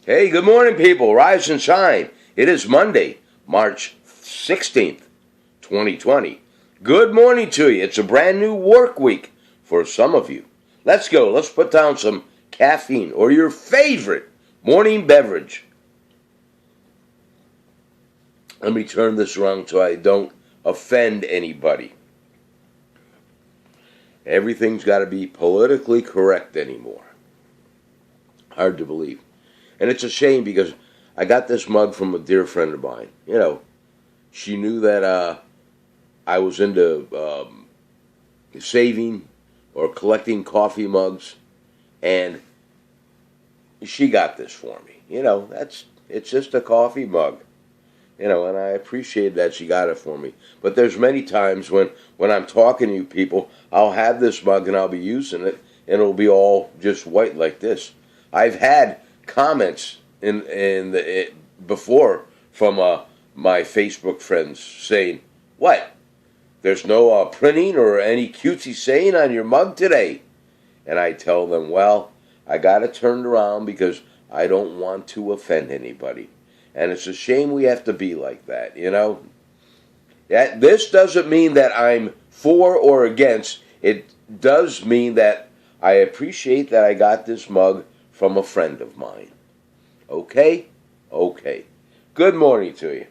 Hey, good morning, people. Rise and shine. It is Monday, March 16th, 2020. Good morning to you. It's a brand new work week for some of you. Let's go. Let's put down some caffeine or your favorite morning beverage. Let me turn this around so I don't offend anybody. Everything's got to be politically correct anymore. Hard to believe. And it's a shame because I got this mug from a dear friend of mine. You know, she knew that I was into saving or collecting coffee mugs, and she got this for me. You know, it's just a coffee mug. You know, and I appreciate that she got it for me. But there's many times when I'm talking to you people, I'll have this mug and I'll be using it, and it'll be all just white like this. I've had comments before from my Facebook friends saying, "What? There's no printing or any cutesy saying on your mug today?" And I tell them, "Well, I got it turned around because I don't want to offend anybody, and it's a shame we have to be like that, you know." This doesn't mean that I'm for or against. It does mean that I appreciate that I got this mug from a friend of mine. Okay? Okay. Good morning to you.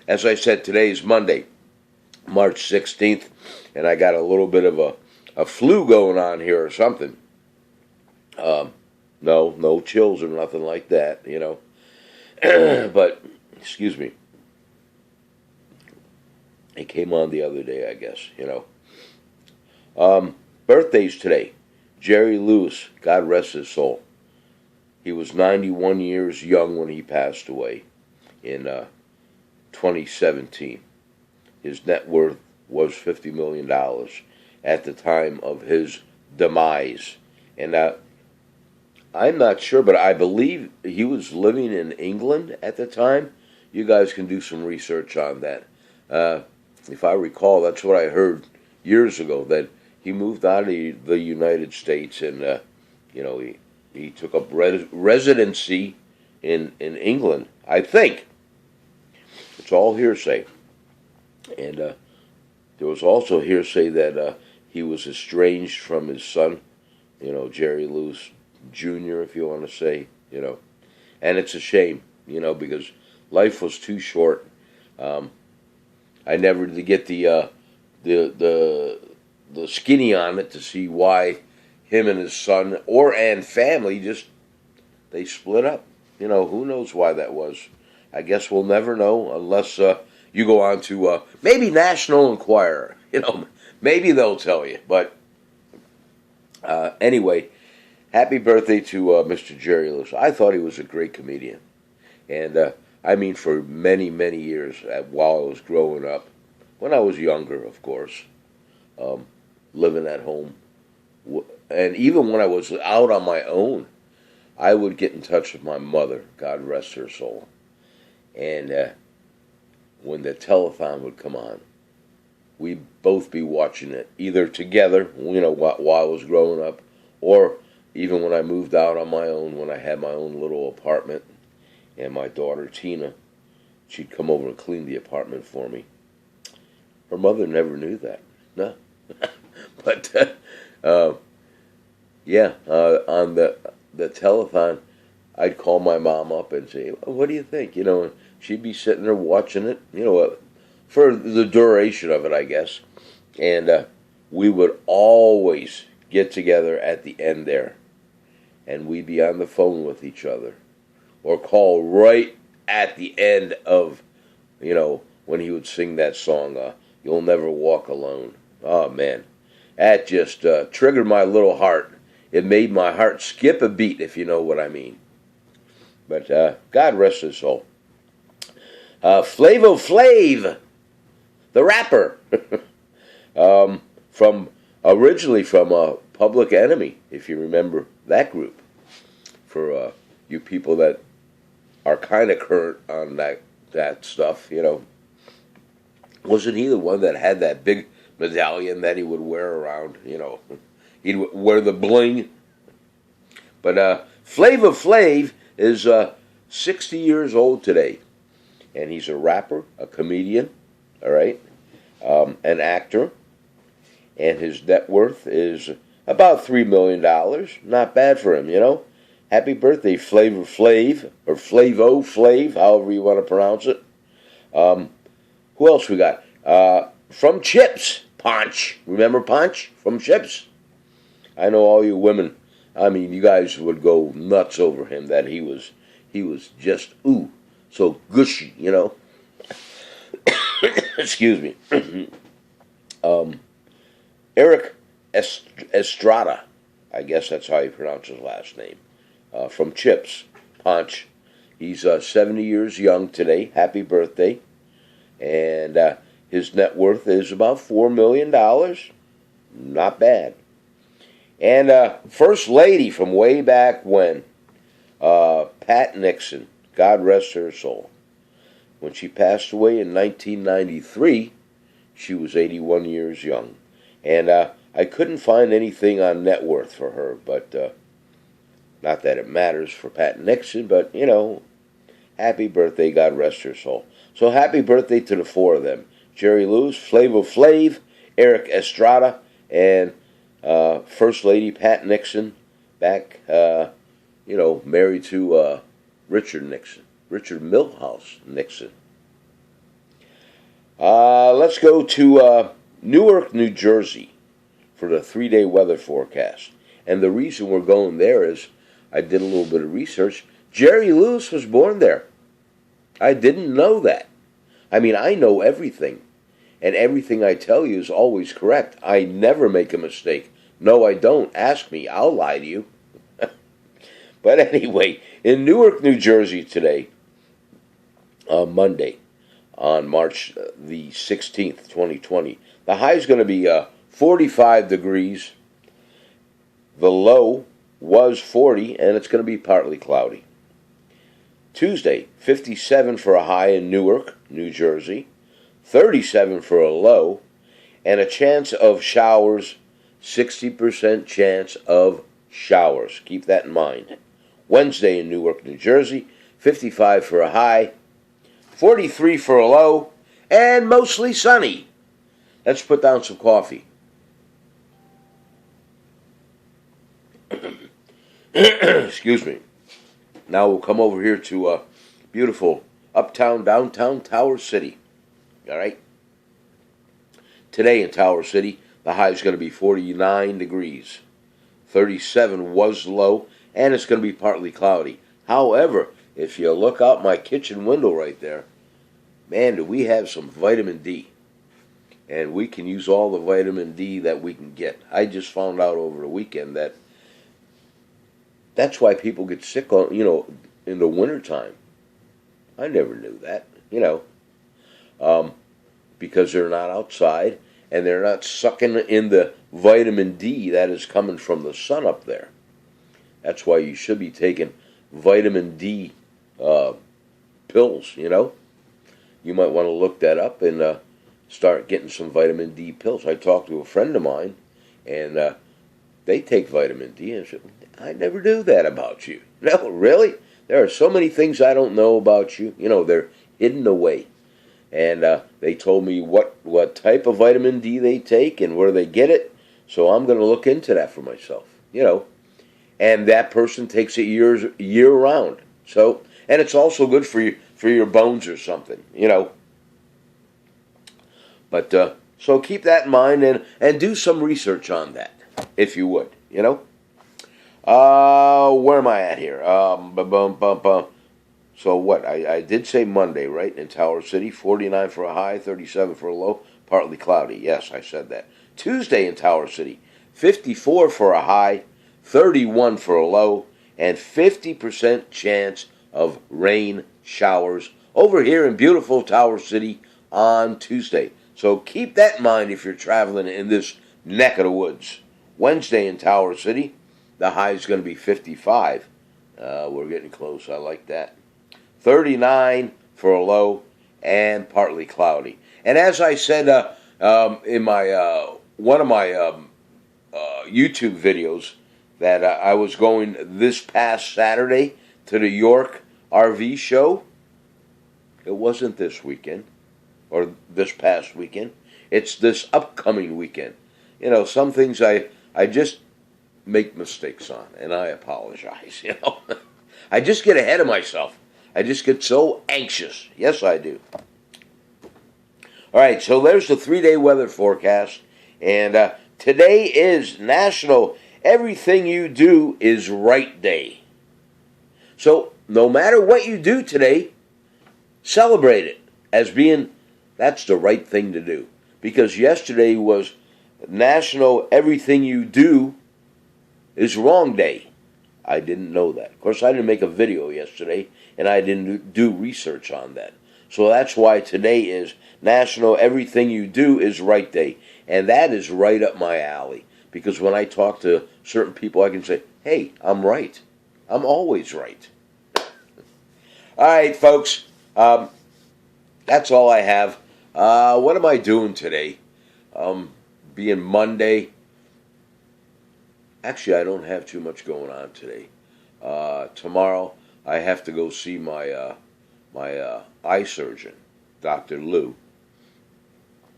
As I said, today is Monday, March 16th, and I got a little bit of a flu going on here or something. No chills or nothing like that, you know. But, excuse me. It came on the other day, I guess, you know. Birthdays today. Jerry Lewis, God rest his soul. He was 91 years young when he passed away in 2017. His net worth was $50 million at the time of his demise. And I'm not sure, but I believe he was living in England at the time. You guys can do some research on that. If I recall, that's what I heard years ago, that he moved out of the United States and, you know, he took up residency in England, I think. It's all hearsay. And there was also hearsay that he was estranged from his son, you know, Jerry Lewis Jr., if you want to say, you know. And it's a shame, you know, because life was too short. I never did get the skinny on it to see why him and his son and family they split up. You know, who knows why that was. I guess we'll never know unless you go on to maybe National Enquirer. You know, maybe they'll tell you. But anyway, happy birthday to Mr. Jerry Lewis. I thought he was a great comedian. And I mean, for many, many years while I was growing up, when I was younger, of course, living at home. And even when I was out on my own, I would get in touch with my mother, God rest her soul. And when the telethon would come on, we'd both be watching it, either together, you know, while I was growing up, or even when I moved out on my own, when I had my own little apartment, and my daughter, Tina, she'd come over and clean the apartment for me. Her mother never knew that. No. But, yeah, on the telethon, I'd call my mom up and say, "What do you think?" You know, and she'd be sitting there watching it, you know, for the duration of it, I guess. And we would always get together at the end there, and we'd be on the phone with each other, or call right at the end of, you know, when he would sing that song, "You'll Never Walk Alone." Oh, man. That just triggered my little heart. It made my heart skip a beat, if you know what I mean. But God rest his soul. Flavor Flav, the rapper, originally from Public Enemy, if you remember that group. For you people that are kind of current on that stuff, you know. Wasn't he the one that had that big medallion that he would wear around, you know? He'd wear the bling. But Flava Flav is 60 years old today, and he's a rapper, a comedian, all right, an actor, and his net worth is about $3 million. Not bad for him, you know. Happy birthday, Flava Flav, or Flavo Flav, however you want to pronounce it. Who else we got? From Chips, Ponch. Remember Ponch from Chips? I know all you women, I mean, you guys would go nuts over him, that he was just, ooh, so gushy, you know. Excuse me. Eric Estrada, I guess that's how you pronounce his last name, from Chips, Ponch. He's 70 years young today. Happy birthday. And his net worth is about $4 million. Not bad. And First Lady from way back when, Pat Nixon, God rest her soul. When she passed away in 1993, she was 81 years young. And I couldn't find anything on net worth for her, but not that it matters for Pat Nixon, but, you know, happy birthday, God rest her soul. So happy birthday to the four of them. Jerry Lewis, Flava Flav, Eric Estrada, and First Lady Pat Nixon, back, married to Richard Nixon, Richard Milhouse Nixon. Let's go to Newark, New Jersey for the 3-day weather forecast. And the reason we're going there is I did a little bit of research. Jerry Lewis was born there. I didn't know that. I mean, I know everything. And everything I tell you is always correct. I never make a mistake. No, I don't. Ask me. I'll lie to you. But anyway, in Newark, New Jersey today, Monday, on March the 16th, 2020, the high is going to be 45 degrees. The low was 40, and it's going to be partly cloudy. Tuesday, 57 for a high in Newark, New Jersey, 37 for a low, and a chance of showers, 60% chance of showers. Keep that in mind. Wednesday in Newark, New Jersey, 55 for a high, 43 for a low, and mostly sunny. Let's put down some coffee. Excuse me. Now we'll come over here to beautiful uptown, downtown Tower City. All right? Today in Tower City, the high is going to be 49 degrees. 37 was low, and it's going to be partly cloudy. However, if you look out my kitchen window right there, man, do we have some vitamin D. And we can use all the vitamin D that we can get. I just found out over the weekend that that's why people get sick in the wintertime. I never knew that, because they're not outside and they're not sucking in the vitamin D that is coming from the sun up there. That's why you should be taking vitamin D pills, You might want to look that up and start getting some vitamin D pills. I talked to a friend of mine, and they take vitamin D, and I said, I never knew that about you. No, really? There are so many things I don't know about you. They're hidden away. And they told me what type of vitamin D they take and where they get it. So I'm going to look into that for myself, And that person takes it year round. So, and it's also good for your bones or something, But so keep that in mind and do some research on that, if you would, Where am I at here? So what? I did say Monday, right? In Tower City, 49 for a high, 37 for a low, partly cloudy. Yes, I said that. Tuesday in Tower City, 54 for a high, 31 for a low, and 50% chance of rain showers over here in beautiful Tower City on Tuesday. So keep that in mind if you're traveling in this neck of the woods. Wednesday in Tower City, the high is going to be 55. We're getting close. I like that. 39 for a low and partly cloudy. And as I said in my one of my YouTube videos, that I was going this past Saturday to the York RV show. It wasn't this weekend or this past weekend. It's this upcoming weekend. You know, some things I just make mistakes on, and I apologize, you know. I just get ahead of myself. I just get so anxious. Yes, I do. All right, so there's the 3-day weather forecast. And today is National Everything You Do Is Right Day. So no matter what you do today, celebrate it as being that's the right thing to do. Because yesterday was National Everything You Do Is Wrong Day. I didn't know that. Of course, I didn't make a video yesterday, and I didn't do research on that. So that's why today is National Everything You Do Is Right Day. And that is right up my alley. Because when I talk to certain people, I can say, hey, I'm right. I'm always right. All right, folks. That's all I have. What am I doing today? Being Monday. Actually, I don't have too much going on today. Tomorrow, I have to go see my eye surgeon, Dr. Lou.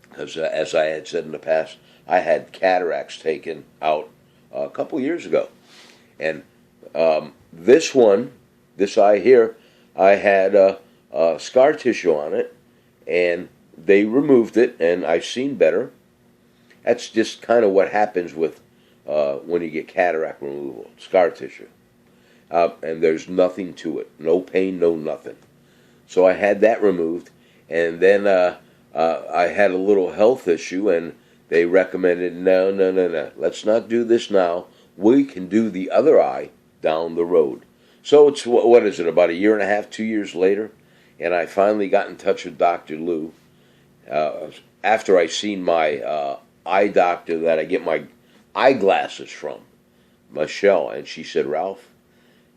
Because as I had said in the past, I had cataracts taken out a couple years ago. And this eye here, I had scar tissue on it, and they removed it, and I've seen better. That's just kind of what happens with when you get cataract removal, scar tissue. And there's nothing to it. No pain, no nothing. So I had that removed, and then I had a little health issue, and they recommended, no. Let's not do this now. We can do the other eye down the road. So it's, what is it, about a year and a half, 2 years later, and I finally got in touch with Dr. Lou. After I seen my eye doctor that I get my eyeglasses from, Michelle, and she said, Ralph,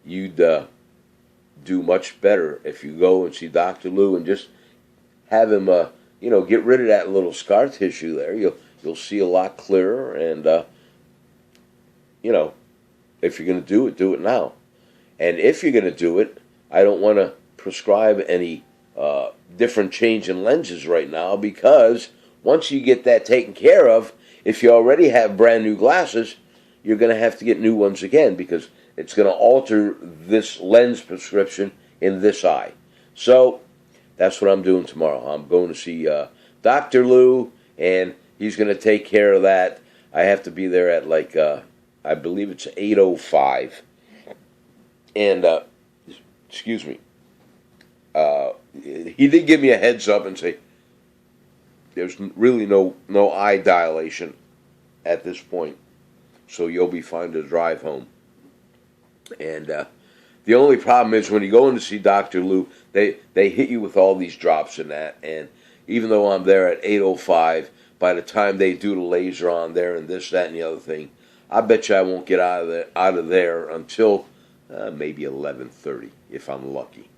you'd do much better if you go and see Dr. Lou and just have him, get rid of that little scar tissue there. You'll see a lot clearer, and if you're going to do it now. And if you're going to do it, I don't want to prescribe any different change in lenses right now, because once you get that taken care of, if you already have brand new glasses, you're going to have to get new ones again, because it's going to alter this lens prescription in this eye. So that's what I'm doing tomorrow. I'm going to see Dr. Lou, and he's going to take care of that. I have to be there at I believe it's 8:05. And, excuse me, he did give me a heads up and say, there's really no eye dilation at this point, so you'll be fine to drive home. And the only problem is when you go in to see Dr. Lou, they hit you with all these drops and that, and even though I'm there at 8:05, by the time they do the laser on there and this, that, and the other thing, I bet you I won't get out of there until maybe 11:30 if I'm lucky,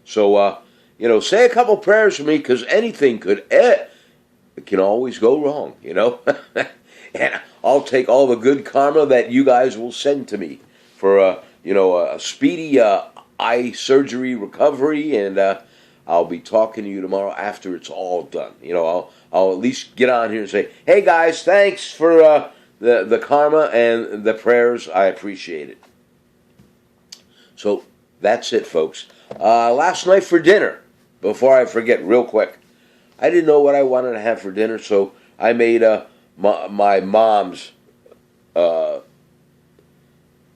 So, say a couple prayers for me, because anything it can always go wrong, And I'll take all the good karma that you guys will send to me for, a speedy eye surgery recovery, and I'll be talking to you tomorrow after it's all done. I'll at least get on here and say, hey guys, thanks for the karma and the prayers. I appreciate it. So that's it, folks. Last night for dinner, before I forget real quick, I didn't know what I wanted to have for dinner, so I made my mom's,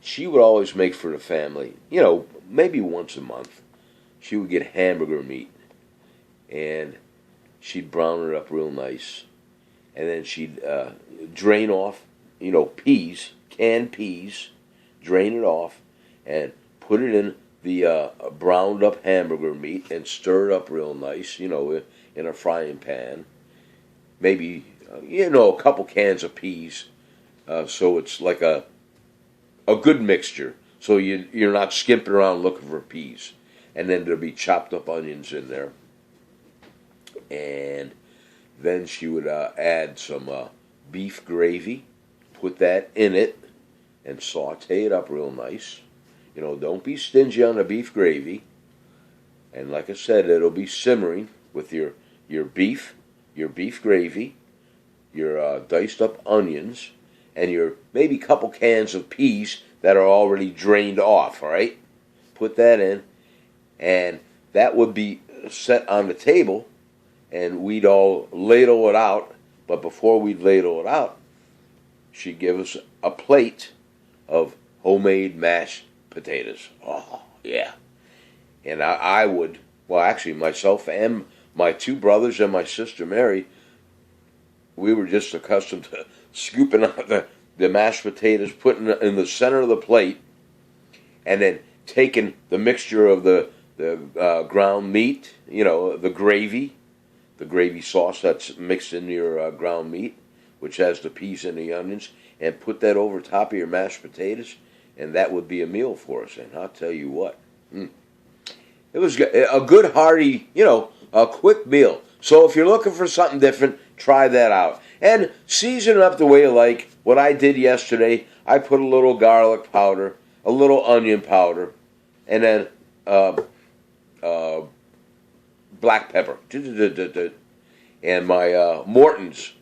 she would always make for the family, maybe once a month. She would get hamburger meat, and she'd brown it up real nice, and then she'd drain off, peas, canned peas, drain it off, and put it in the browned up hamburger meat and stir it up real nice, in a frying pan. Maybe, a couple cans of peas, so it's like a good mixture. So you're not skimping around looking for peas. And then there'll be chopped up onions in there. And then she would add some beef gravy, put that in it, and saute it up real nice. Don't be stingy on the beef gravy. And like I said, it'll be simmering with your beef gravy, your diced up onions, and your maybe couple cans of peas that are already drained off, all right? Put that in, and that would be set on the table, and we'd all ladle it out. But before we'd ladle it out, she'd give us a plate of homemade mashed potatoes. Oh, yeah. And I would, well, actually, myself and my two brothers and my sister Mary, we were just accustomed to scooping out the mashed potatoes, putting it in the center of the plate, and then taking the mixture of the ground meat, the gravy sauce that's mixed in your ground meat, which has the peas and the onions, and put that over top of your mashed potatoes, and that would be a meal for us. And I'll tell you what, it was a good, hearty, a quick meal. So if you're looking for something different, try that out. And season it up the way you like. What I did yesterday, I put a little garlic powder, a little onion powder, and then black pepper, and my Morton's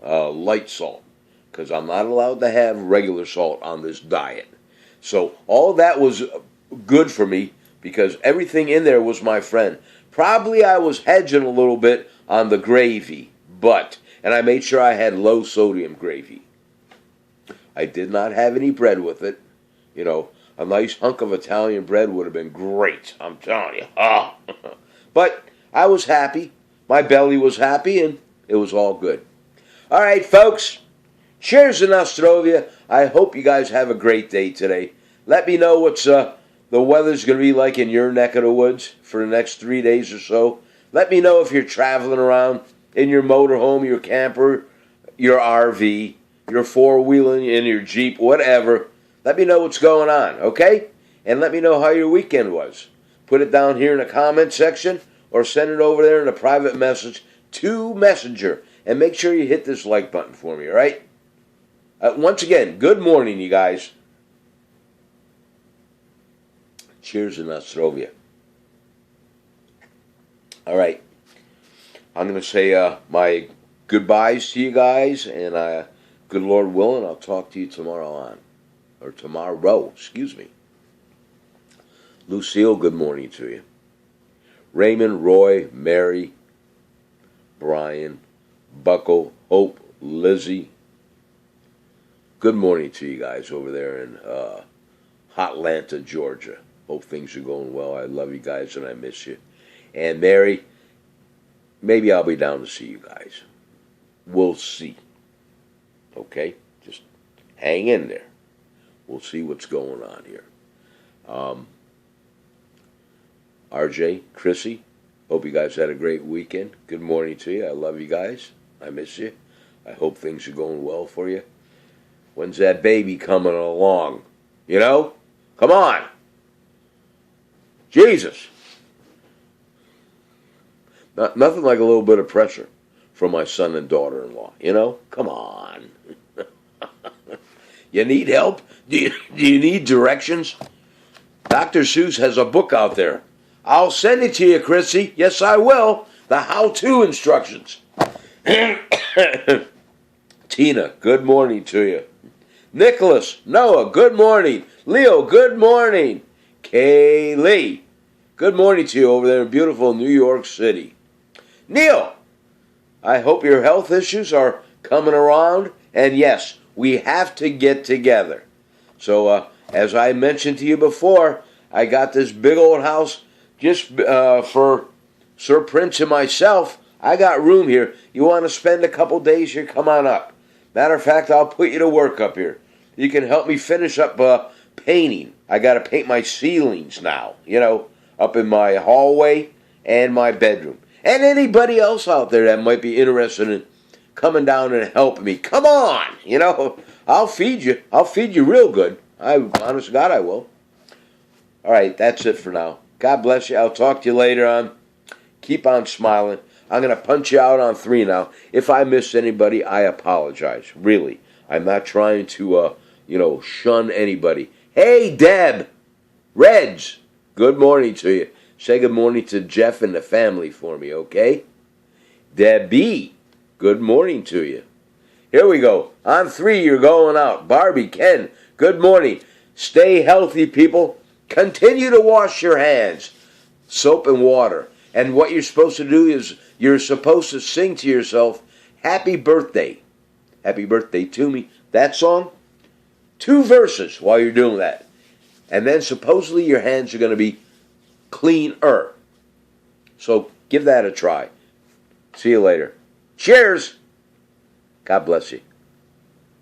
light salt, because I'm not allowed to have regular salt on this diet. So all that was good for me, because everything in there was my friend. Probably I was hedging a little bit on the gravy, and I made sure I had low sodium gravy. I did not have any bread with it. A nice hunk of Italian bread would have been great, I'm telling you. But I was happy. My belly was happy, and it was all good. All right, folks. Cheers in Nostrovia. I hope you guys have a great day today. Let me know what's the weather's going to be like in your neck of the woods for the next 3 days or so. Let me know if you're traveling around in your motorhome, your camper, your RV, your four-wheeling, in your Jeep, whatever. Let me know what's going on, okay? And let me know how your weekend was. Put it down here in the comment section, or send it over there in a private message to Messenger. And make sure you hit this like button for me, all right? Once again, good morning, you guys. Cheers in Nostrovia. All right. I'm going to say my goodbyes to you guys, and good Lord willing, I'll talk to you tomorrow. Excuse me. Lucille, good morning to you. Raymond, Roy, Mary, Brian, Buckle, Hope, Lizzie. Good morning to you guys over there in Hotlanta, Georgia. Hope things are going well. I love you guys and I miss you. And Mary, maybe I'll be down to see you guys. We'll see. Okay? Just hang in there. We'll see what's going on here. RJ, Chrissy, hope you guys had a great weekend. Good morning to you. I love you guys. I miss you. I hope things are going well for you. When's that baby coming along? Come on. Jesus. Nothing like a little bit of pressure from my son and daughter-in-law. Come on. You need help? Do you need directions? Dr. Seuss has a book out there. I'll send it to you, Chrissy. Yes, I will. The how-to instructions. Tina, good morning to you. Nicholas, Noah, good morning. Leo, good morning. Kaylee, good morning to you over there in beautiful New York City. Neil, I hope your health issues are coming around. And yes, we have to get together. So, as I mentioned to you before, I got this big old house just for Sir Prince and myself. I got room here. You want to spend a couple days here? Come on up. Matter of fact, I'll put you to work up here. You can help me finish up painting. I got to paint my ceilings now, up in my hallway and my bedroom. And anybody else out there that might be interested in coming down and helping me, come on, I'll feed you. I'll feed you real good. Honest to God, I will. All right, that's it for now. God bless you. I'll talk to you later on. Keep on smiling. I'm going to punch you out on 3 now. If I missed anybody, I apologize. Really. I'm not trying to shun anybody. Hey, Deb, Reds, good morning to you. Say good morning to Jeff and the family for me, okay? Debbie, good morning to you. Here we go. On 3, you're going out. Barbie, Ken, good morning. Stay healthy, people. Continue to wash your hands. Soap and water. And what you're supposed to do is you're supposed to sing to yourself, happy birthday. Happy birthday to me. That song, 2 verses while you're doing that. And then supposedly your hands are going to be cleaner. So give that a try. See you later. Cheers. God bless you.